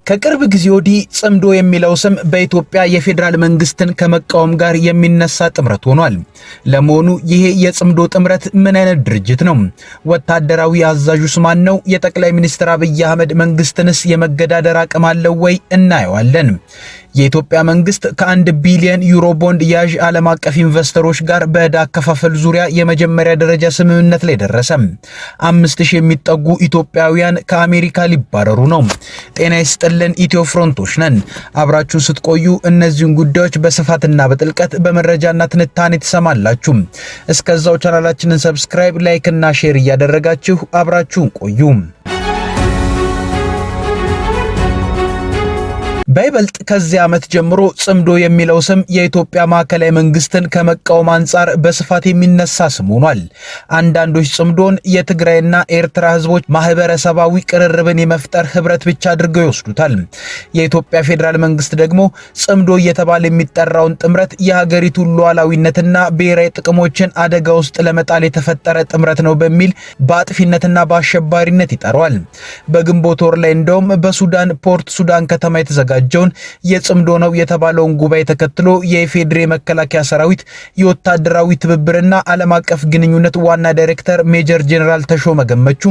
ከቅርብ ጊዜ ወዲህ ጽምዶ የሚለው ስም በኢትዮጵያ የፌዴራል መንግስትን ከመቃወም ጋር የሚነሳ ጥምረት ሆኗል። ለመሆኑ ይሄ የጽምዶ ጥምረት ምን አይነት ድርጅት ነው? ወታደራዊ አዛዡስ ማን ነው? የጠቅላይ ሚኒስትር አብይ አህመድ መንግስትንስ የመገዳደር አቅም አለው ወይ? እናየዋለን። የኢትዮጵያ መንግስት ከ1 ቢሊዮን ዩሮ ቦንድ ያዥ ዓለም አቀፍ ኢንቨስተሮች ጋር በዕዳ አከፋፈል ዙሪያ የመጀመሪያ ደረጃ ስምምነት ላይ ደረሰ። 5000 የሚጠጉ ኢትዮጵያውያን ከአሜሪካ ሊባረሩ ነው። ጤና ይስጥልን፣ ኢትዮ ፍሮንቶች ነን። አብራችሁን ስትቆዩ እነዚህን ጉዳዮች በስፋትና በጥልቀት በመረጃና ትንታኔ ትሰማላችሁ። እስከዛው ቻናላችንን ሰብስክራይብ፣ ላይክ እና ሼር እያደረጋችሁ አብራችሁን ቆዩ። በይበልጥ ከዚህ ዓመት ጀምሮ ጽምዶ የሚለው ስም የኢትዮጵያ ማዕከላዊ መንግስትን ከመቃወም አንጻር በስፋት የሚነሳ ስም ሆኗል። አንዳንዶች ጽምዶን የትግራይና ኤርትራ ህዝቦች ማህበረሰባዊ ቅርርብን የመፍጠር ህብረት ብቻ አድርገው ይወስዱታል። የኢትዮጵያ ፌዴራል መንግስት ደግሞ ጽምዶ እየተባለ የሚጠራውን ጥምረት የሀገሪቱን ሉዓላዊነትና ብሔራዊ ጥቅሞችን አደጋ ውስጥ ለመጣል የተፈጠረ ጥምረት ነው በሚል በአጥፊነትና በአሸባሪነት ይጠራዋል። በግንቦት ወር ላይ እንደውም በሱዳን ፖርት ሱዳን ከተማ የተዘጋጀውን የጽምዶ ነው የተባለውን ጉባኤ ተከትሎ የኢፌዴሪ መከላከያ ሰራዊት የወታደራዊ ትብብርና ዓለም አቀፍ ግንኙነት ዋና ዳይሬክተር ሜጀር ጄኔራል ተሾመ ገመቹ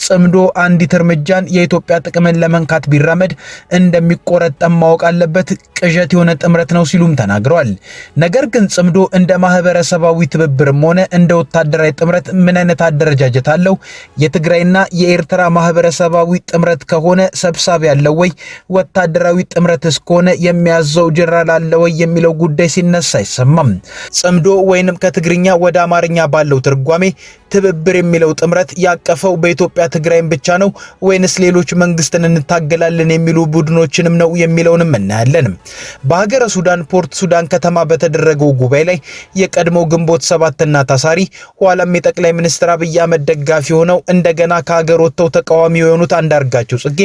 ጽምዶ አንዲት እርምጃን የኢትዮጵያ ጥቅምን ለመንካት ቢራመድ እንደሚቆረጠም ማወቅ አለበት፣ ቅዠት የሆነ ጥምረት ነው ሲሉም ተናግረዋል። ነገር ግን ጽምዶ እንደ ማህበረሰባዊ ትብብርም ሆነ እንደ ወታደራዊ ጥምረት ምን አይነት አደረጃጀት አለው? የትግራይና የኤርትራ ማህበረሰባዊ ጥምረት ከሆነ ሰብሳቢ ያለው ወይ? ወታደራዊ ጥምረት እስከሆነ የሚያዘው ጀነራል አለ ወይ የሚለው ጉዳይ ሲነሳ አይሰማም። ጽምዶ ወይንም ከትግርኛ ወደ አማርኛ ባለው ትርጓሜ ትብብር የሚለው ጥምረት ያቀፈው በኢትዮጵያ ትግራይም ብቻ ነው ወይንስ ሌሎች መንግስትን እንታገላለን የሚሉ ቡድኖችንም ነው የሚለውንም እናያለን። በሀገረ ሱዳን ፖርት ሱዳን ከተማ በተደረገው ጉባኤ ላይ የቀድሞው ግንቦት 7ና ታሳሪ ኋላም የጠቅላይ ሚኒስትር አብይ አህመድ ደጋፊ ሆነው እንደገና ከሀገር ወጥተው ተቃዋሚ የሆኑት አንዳርጋቸው ጽጌ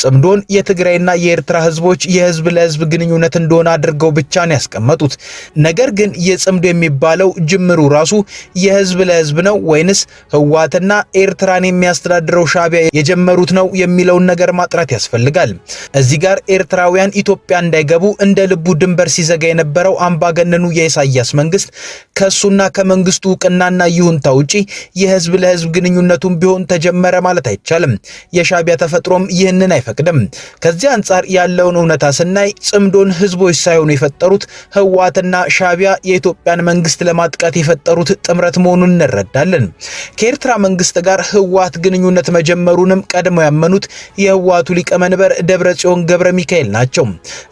ጽምዶን የትግራይና የኤርትራ ህዝቦች የህዝብ ለህዝብ ግንኙነት እንደሆነ አድርገው ብቻ ነው ያስቀመጡት። ነገር ግን የጽምዶ የሚባለው ጅምሩ ራሱ የህዝብ ለህዝብ ነው ወይንስ ህወሓትና ኤርትራን የሚያስተዳድረው ሻዕቢያ የጀመሩት ነው የሚለውን ነገር ማጥራት ያስፈልጋል። እዚህ ጋር ኤርትራውያን ኢትዮጵያ እንዳይገቡ እንደ ልቡ ድንበር ሲዘጋ የነበረው አምባገነኑ የኢሳያስ መንግስት ከሱና ከመንግስቱ እውቅናና ይሁንታ ውጪ የህዝብ ለህዝብ ግንኙነቱን ቢሆን ተጀመረ ማለት አይቻልም። የሻዕቢያ ተፈጥሮም ይህንን አይፈቅድም። ከዚህ አንጻር ያለውን እውነታ ስናይ ጽምዶን ህዝቦች ሳይሆኑ የፈጠሩት ህወሓትና ሻዕቢያ የኢትዮጵያን መንግስት ለማጥቃት የፈጠሩት ጥምረት መሆኑን እንረዳለን። ከኤርትራ መንግስት ጋር ህወሓት ግንኙነት መጀመሩንም ቀድመው ያመኑት የህወሓቱ ሊቀመንበር ደብረጽዮን ገብረ ሚካኤል ናቸው።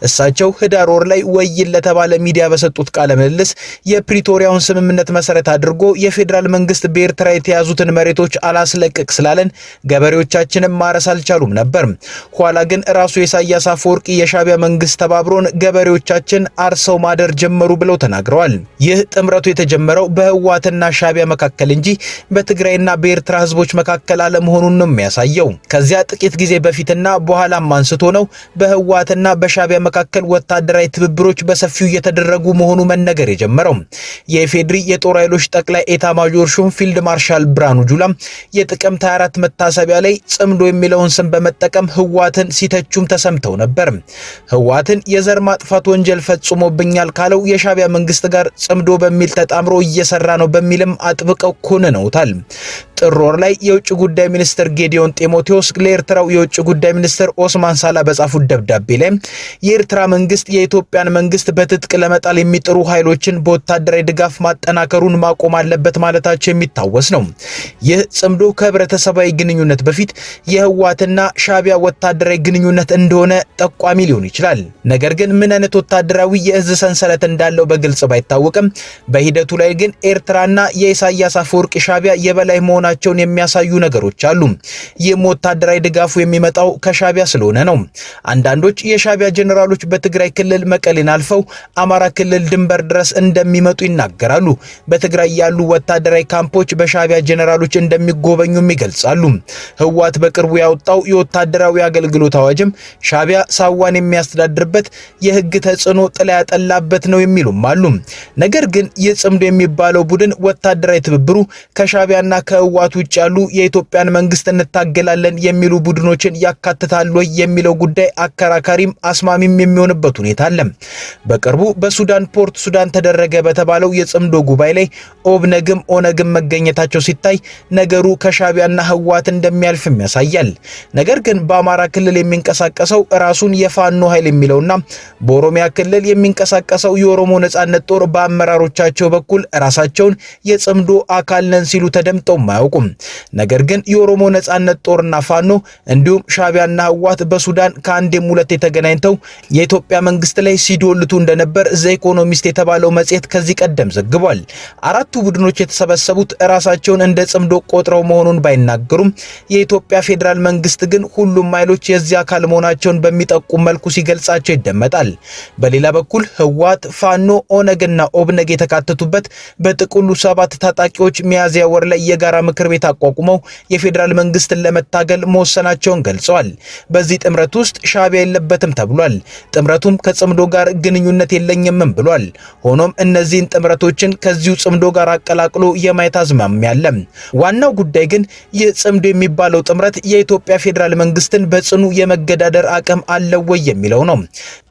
እሳቸው ህዳር ወር ላይ ወይን ለተባለ ሚዲያ በሰጡት ቃለ ምልልስ የፕሪቶሪያውን ስምምነት መሰረት አድርጎ የፌዴራል መንግስት በኤርትራ የተያዙትን መሬቶች አላስለቅቅ ስላለን ገበሬዎቻችንን ማረስ አልቻሉም ነበር። ኋላ ግን ራሱ ኢሳያስ አፈወርቂ የሻዕቢያ መንግስት ተባብሮን ገበሬዎቻችን አርሰው ማደር ጀመሩ ብለው ተናግረዋል። ይህ ጥምረቱ የተጀመረው በህወሓትና ሻዕቢያ መካከል እንጂ በትግራይና በኤርትራ ህዝቦች መካከል አለመሆኑን ነው የሚያሳየው። ከዚያ ጥቂት ጊዜ በፊትና በኋላም አንስቶ ነው በህወሓትና በሻዕቢያ መካከል ወታደራዊ ትብብሮች በሰፊው እየተደረጉ መሆኑ መነገር የጀመረው። የኢፌዴሪ የጦር ኃይሎች ጠቅላይ ኤታ ማጆር ሹም ፊልድ ማርሻል ብርሃኑ ጁላ የጥቅምት 24 መታሰቢያ ላይ ጽምዶ የሚለውን ስም በመጠቀም ህወሓትን ሲተቹም ተሰምተው ነበር። ህወሓትን የዘር ማጥፋት ወንጀል ፈጽሞብኛል ካለው የሻዕቢያ መንግስት ጋር ጽምዶ በሚል ተጣምሮ እየሰራ ነው በሚልም አጥብቀው ኮንነውታል። ጥር ወር ላይ የውጭ ጉዳይ ሚኒስትር ጌዲዮን ጢሞቴዎስ ለኤርትራው የውጭ ጉዳይ ሚኒስትር ኦስማን ሳላ በጻፉት ደብዳቤ ላይ የኤርትራ መንግስት የኢትዮጵያን መንግስት በትጥቅ ለመጣል የሚጥሩ ኃይሎችን በወታደራዊ ድጋፍ ማጠናከሩን ማቆም አለበት ማለታቸው የሚታወስ ነው። ይህ ጽምዶ ከህብረተሰባዊ ግንኙነት በፊት የህወሓትና ሻዕቢያ ወታደራዊ ግንኙነት እንደሆነ ጠቋሚ ሊሆን ይችላል። ነገር ግን ምን አይነት ወታደራዊ የእዝ ሰንሰለት እንዳለው በግልጽ ባይታወቅም በሂደቱ ላይ ግን ኤርትራና የኢሳያስ አፈወርቂ ሻዕቢያ የበላይ መሆናቸውን የሚያሳዩ ነገሮች አሉ። ይህም ወታደራዊ ድጋፉ የሚመጣው ከሻዕቢያ ስለሆነ ነው። አንዳንዶች የሻዕቢያ ጀነራሎች በትግራይ ክልል መቀሌን አልፈው አማራ ክልል ድንበር ድረስ እንደሚመጡ ይናገራሉ። በትግራይ ያሉ ወታደራዊ ካምፖች በሻዕቢያ ጀነራሎች እንደሚጎበኙም ይገልጻሉ። ህወሓት በቅርቡ ያወጣው የወታደራዊ አገልግሎት አዋጅም ሻዕቢያ ሳዋን የሚያስተዳድርበት የህግ ተጽዕኖ ጥላ ያጠላበት ነው የሚሉም አሉ። ነገር ግን የጽምዶ የሚባለው ቡድን ወታደራዊ ትብብሩ ከሻዕቢያና ከህወሓት ከህወሓት ውጭ ያሉ የኢትዮጵያን መንግስት እንታገላለን የሚሉ ቡድኖችን ያካትታል ወይ የሚለው ጉዳይ አከራካሪም አስማሚም የሚሆንበት ሁኔታ አለ። በቅርቡ በሱዳን ፖርት ሱዳን ተደረገ በተባለው የጽምዶ ጉባኤ ላይ ኦብነግም ኦነግም መገኘታቸው ሲታይ ነገሩ ከሻቢያና ህወሓት እንደሚያልፍም ያሳያል። ነገር ግን በአማራ ክልል የሚንቀሳቀሰው ራሱን የፋኖ ኃይል የሚለውና በኦሮሚያ ክልል የሚንቀሳቀሰው የኦሮሞ ነጻነት ጦር በአመራሮቻቸው በኩል ራሳቸውን የጽምዶ አካል ነን ሲሉ ተደምጠው አያውቁም። ነገር ግን የኦሮሞ ነጻነት ጦርና ፋኖ እንዲሁም ሻቢያና ህወሓት በሱዳን ከአንዴም ሁለቴ ተገናኝተው የኢትዮጵያ መንግስት ላይ ሲዶልቱ እንደነበር ዘ ኢኮኖሚስት የተባለው መጽሔት ከዚህ ቀደም ዘግቧል። አራቱ ቡድኖች የተሰበሰቡት ራሳቸውን እንደ ጽምዶ ቆጥረው መሆኑን ባይናገሩም የኢትዮጵያ ፌዴራል መንግስት ግን ሁሉም ኃይሎች የዚህ አካል መሆናቸውን በሚጠቁም መልኩ ሲገልጻቸው ይደመጣል። በሌላ በኩል ህወሓት፣ ፋኖ፣ ኦነግና ኦብነግ የተካተቱበት በጥቅሉ 7 ታጣቂዎች ሚያዝያ ወር ላይ የጋራ ምክር ቤት አቋቁመው የፌዴራል መንግስትን ለመታገል መወሰናቸውን ገልጸዋል። በዚህ ጥምረት ውስጥ ሻቢያ የለበትም ተብሏል። ጥምረቱም ከጽምዶ ጋር ግንኙነት የለኝም ብሏል። ሆኖም እነዚህን ጥምረቶችን ከዚሁ ጽምዶ ጋር አቀላቅሎ የማየት አዝማሚያ አለ። ዋናው ጉዳይ ግን ይህ ጽምዶ የሚባለው ጥምረት የኢትዮጵያ ፌዴራል መንግስትን በጽኑ የመገዳደር አቅም አለው ወይ የሚለው ነው።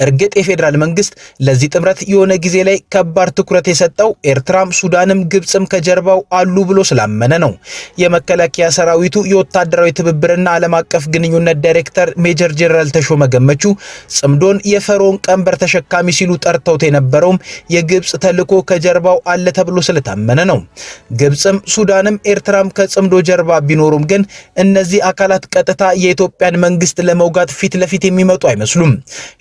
እርግጥ የፌዴራል መንግስት ለዚህ ጥምረት የሆነ ጊዜ ላይ ከባድ ትኩረት የሰጠው ኤርትራም፣ ሱዳንም ግብጽም ከጀርባው አሉ ብሎ ስላመነ ነው። የመከላከያ ሰራዊቱ የወታደራዊ ትብብርና ዓለም አቀፍ ግንኙነት ዳይሬክተር ሜጀር ጄኔራል ተሾመ ገመቹ ጽምዶን የፈርዖን ቀንበር ተሸካሚ ሲሉ ጠርተውት የነበረውም የግብጽ ተልዕኮ ከጀርባው አለ ተብሎ ስለታመነ ነው። ግብጽም ሱዳንም ኤርትራም ከጽምዶ ጀርባ ቢኖሩም ግን እነዚህ አካላት ቀጥታ የኢትዮጵያን መንግስት ለመውጋት ፊት ለፊት የሚመጡ አይመስሉም።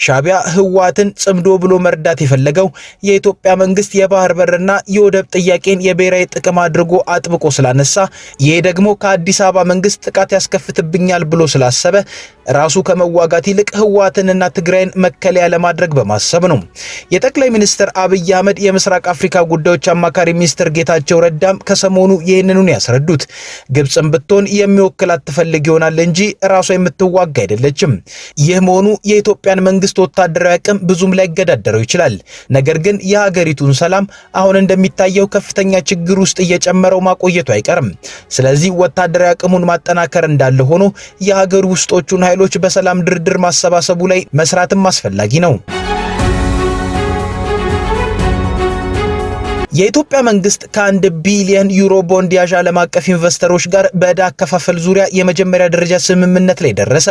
ሻቢያ ህወሓትን ጽምዶ ብሎ መርዳት የፈለገው የኢትዮጵያ መንግስት የባህር በርና የወደብ ጥያቄን የብሔራዊ ጥቅም አድርጎ አጥብቆ ስላነሳ፣ ይሄ ደግሞ ከአዲስ አበባ መንግስት ጥቃት ያስከፍትብኛል ብሎ ስላሰበ ራሱ ከመዋጋት ይልቅ ህወሓትንና ትግራይን መከለያ ለማድረግ በማሰብ ነው። የጠቅላይ ሚኒስትር አብይ አህመድ የምስራቅ አፍሪካ ጉዳዮች አማካሪ ሚኒስትር ጌታቸው ረዳም ከሰሞኑ ይህንኑን ያስረዱት ግብጽም ብትሆን የሚወክላት ትፈልግ ይሆናል እንጂ ራሷ የምትዋጋ አይደለችም። ይህ መሆኑ የኢትዮጵያን መንግስት ወታደራዊ አቅም ብዙም ላይገዳደረው ይችላል። ነገር ግን የሀገሪቱን ሰላም አሁን እንደሚታየው ከፍተኛ ችግር ውስጥ እየጨመረው ማቆየቱ አይቀርም። ስለዚህ ወታደራዊ አቅሙን ማጠናከር እንዳለ ሆኖ የሀገር ውስጦቹን ኃይሎች በሰላም ድርድር ማሰባሰቡ ላይ መስራትም አስፈላጊ ነው። የኢትዮጵያ መንግስት ከ1 ቢሊዮን ዩሮ ቦንድ ያዥ ዓለም አቀፍ ኢንቨስተሮች ጋር በዕዳ አከፋፈል ዙሪያ የመጀመሪያ ደረጃ ስምምነት ላይ ደረሰ።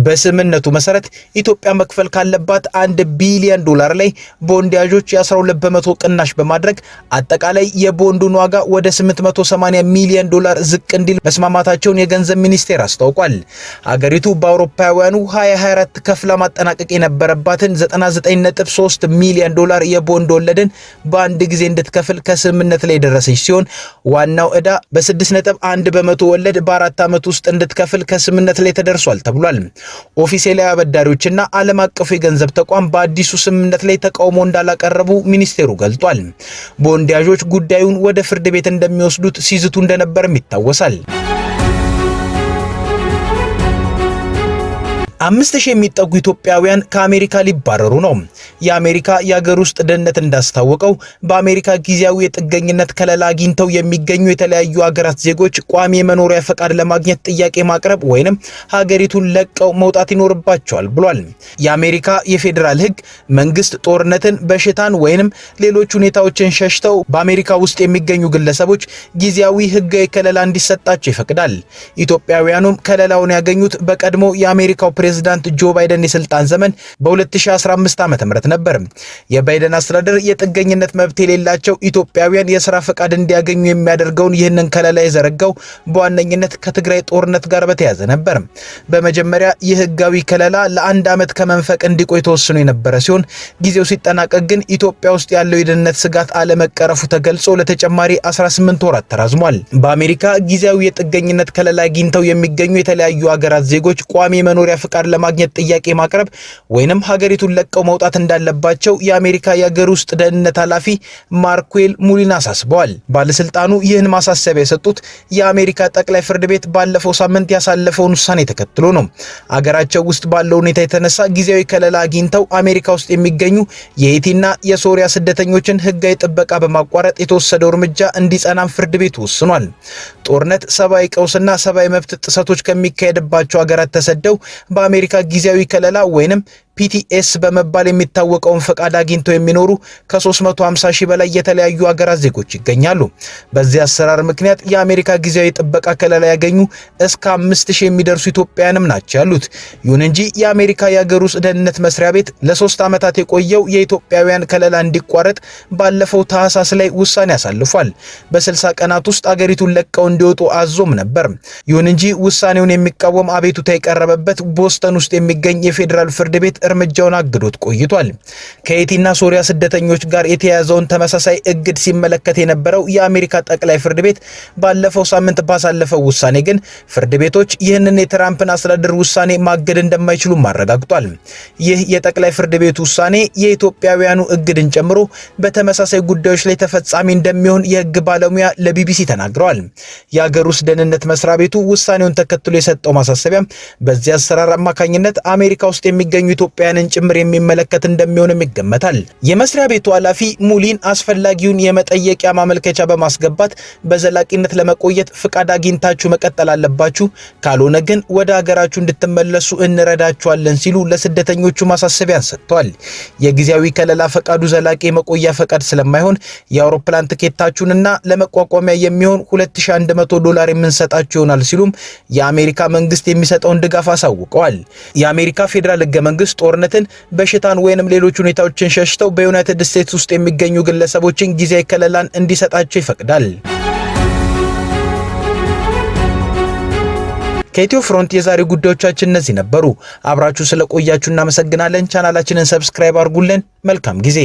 በስምምነቱ መሰረት ኢትዮጵያ መክፈል ካለባት 1 ቢሊዮን ዶላር ላይ ቦንድ ያዦች የ12 በመቶ ቅናሽ በማድረግ አጠቃላይ የቦንዱን ዋጋ ወደ 880 ሚሊዮን ዶላር ዝቅ እንዲል መስማማታቸውን የገንዘብ ሚኒስቴር አስታውቋል። አገሪቱ በአውሮፓውያኑ 2024 ከፍላ ማጠናቀቅ የነበረባትን 99.3 ሚሊዮን ዶላር የቦንድ ወለድን በአንድ ጊዜ እንድትከፍል ከስምምነት ላይ ደረሰች ሲሆን ዋናው ዕዳ በ6.1 በመቶ ወለድ በ4 ዓመት ውስጥ እንድትከፍል ከስምምነት ላይ ተደርሷል ተብሏል። ኦፊሴላዊ አበዳሪዎችና ዓለም አቀፉ የገንዘብ ተቋም በአዲሱ ስምምነት ላይ ተቃውሞ እንዳላቀረቡ ሚኒስቴሩ ገልጧል። ቦንድ ያዦች ጉዳዩን ወደ ፍርድ ቤት እንደሚወስዱት ሲዝቱ እንደነበርም ይታወሳል። 5000 የሚጠጉ ኢትዮጵያውያን ከአሜሪካ ሊባረሩ ነው። የአሜሪካ የሀገር ውስጥ ደህንነት እንዳስታወቀው በአሜሪካ ጊዜያዊ የጥገኝነት ከለላ አግኝተው የሚገኙ የተለያዩ ሀገራት ዜጎች ቋሚ የመኖሪያ ፈቃድ ለማግኘት ጥያቄ ማቅረብ ወይንም ሀገሪቱን ለቀው መውጣት ይኖርባቸዋል ብሏል። የአሜሪካ የፌዴራል ሕግ መንግስት ጦርነትን፣ በሽታን ወይንም ሌሎች ሁኔታዎችን ሸሽተው በአሜሪካ ውስጥ የሚገኙ ግለሰቦች ጊዜያዊ ሕጋዊ ከለላ እንዲሰጣቸው ይፈቅዳል። ኢትዮጵያውያኑም ከለላውን ያገኙት በቀድሞ የአሜሪካው ፕሬዝዳንት ጆ ባይደን የስልጣን ዘመን በ2015 ዓ.ም ነበር። የባይደን አስተዳደር የጥገኝነት መብት የሌላቸው ኢትዮጵያውያን የሥራ ፈቃድ እንዲያገኙ የሚያደርገውን ይህንን ከለላ የዘረጋው በዋነኝነት ከትግራይ ጦርነት ጋር በተያያዘ ነበር። በመጀመሪያ የህጋዊ ከለላ ለ1 ዓመት ከመንፈቅ እንዲቆይ ተወስኖ የነበረ ሲሆን ጊዜው ሲጠናቀቅ ግን ኢትዮጵያ ውስጥ ያለው የደህንነት ስጋት አለመቀረፉ ተገልጾ ለተጨማሪ 18 ወራት ተራዝሟል። በአሜሪካ ጊዜያዊ የጥገኝነት ከለላ አግኝተው የሚገኙ የተለያዩ ሀገራት ዜጎች ቋሚ መኖሪያ ፈቃድ ፍቃድ ለማግኘት ጥያቄ ማቅረብ ወይንም ሀገሪቱን ለቀው መውጣት እንዳለባቸው የአሜሪካ የሀገር ውስጥ ደህንነት ኃላፊ ማርኩዌል ሙሊን አሳስበዋል። ባለስልጣኑ ይህን ማሳሰቢያ የሰጡት የአሜሪካ ጠቅላይ ፍርድ ቤት ባለፈው ሳምንት ያሳለፈውን ውሳኔ ተከትሎ ነው። አገራቸው ውስጥ ባለው ሁኔታ የተነሳ ጊዜያዊ ከለላ አግኝተው አሜሪካ ውስጥ የሚገኙ የሄይቲና የሶሪያ ስደተኞችን ህጋዊ ጥበቃ በማቋረጥ የተወሰደው እርምጃ እንዲጸናም ፍርድ ቤቱ ወስኗል። ጦርነት፣ ሰብአዊ ቀውስና ሰብአዊ መብት ጥሰቶች ከሚካሄድባቸው ሀገራት ተሰደው በአሜሪካ ጊዜያዊ ከለላ ወይንም ፒቲኤስ በመባል የሚታወቀውን ፈቃድ አግኝተው የሚኖሩ ከ350 ሺህ በላይ የተለያዩ ሀገራት ዜጎች ይገኛሉ። በዚህ አሰራር ምክንያት የአሜሪካ ጊዜያዊ ጥበቃ ከለላ ያገኙ እስከ 5000 የሚደርሱ ኢትዮጵያውያንም ናቸው ያሉት። ይሁን እንጂ የአሜሪካ የሀገር ውስጥ ደህንነት መስሪያ ቤት ለ3 ዓመታት የቆየው የኢትዮጵያውያን ከለላ እንዲቋረጥ ባለፈው ታህሳስ ላይ ውሳኔ አሳልፏል። በ60 ቀናት ውስጥ አገሪቱን ለቀው እንዲወጡ አዞም ነበር። ይሁን እንጂ ውሳኔውን የሚቃወም አቤቱታ የቀረበበት ቦስተን ውስጥ የሚገኝ የፌዴራል ፍርድ ቤት እርምጃውን አግዶት ቆይቷል። ከሄይቲና ሶሪያ ስደተኞች ጋር የተያያዘውን ተመሳሳይ እግድ ሲመለከት የነበረው የአሜሪካ ጠቅላይ ፍርድ ቤት ባለፈው ሳምንት ባሳለፈው ውሳኔ ግን ፍርድ ቤቶች ይህንን የትራምፕን አስተዳደር ውሳኔ ማገድ እንደማይችሉ አረጋግጧል። ይህ የጠቅላይ ፍርድ ቤት ውሳኔ የኢትዮጵያውያኑ እግድን ጨምሮ በተመሳሳይ ጉዳዮች ላይ ተፈጻሚ እንደሚሆን የህግ ባለሙያ ለቢቢሲ ተናግረዋል። የሀገር ውስጥ ደህንነት መስሪያ ቤቱ ውሳኔውን ተከትሎ የሰጠው ማሳሰቢያ በዚህ አሰራር አማካኝነት አሜሪካ ውስጥ የሚገኙ ኢትዮጵያውያንን ጭምር የሚመለከት እንደሚሆንም ይገመታል። የመስሪያ ቤቱ ኃላፊ ሙሊን አስፈላጊውን የመጠየቂያ ማመልከቻ በማስገባት በዘላቂነት ለመቆየት ፍቃድ አግኝታችሁ መቀጠል አለባችሁ፣ ካልሆነ ግን ወደ ሀገራችሁ እንድትመለሱ እንረዳችኋለን ሲሉ ለስደተኞቹ ማሳሰቢያን ሰጥተዋል። የጊዜያዊ ከለላ ፈቃዱ ዘላቂ የመቆያ ፈቃድ ስለማይሆን የአውሮፕላን ትኬታችሁንና ለመቋቋሚያ የሚሆን $2100 የምንሰጣችሁ ይሆናል ሲሉም የአሜሪካ መንግስት የሚሰጠውን ድጋፍ አሳውቀዋል። የአሜሪካ ፌዴራል ህገ መንግስት ጦርነትን፣ በሽታን ወይንም ሌሎች ሁኔታዎችን ሸሽተው በዩናይትድ ስቴትስ ውስጥ የሚገኙ ግለሰቦችን ጊዜያዊ ከለላን እንዲሰጣቸው ይፈቅዳል። ከኢትዮ ፍሮንት የዛሬ ጉዳዮቻችን እነዚህ ነበሩ። አብራችሁ ስለቆያችሁ እናመሰግናለን። ቻናላችንን ሰብስክራይብ አድርጉልን። መልካም ጊዜ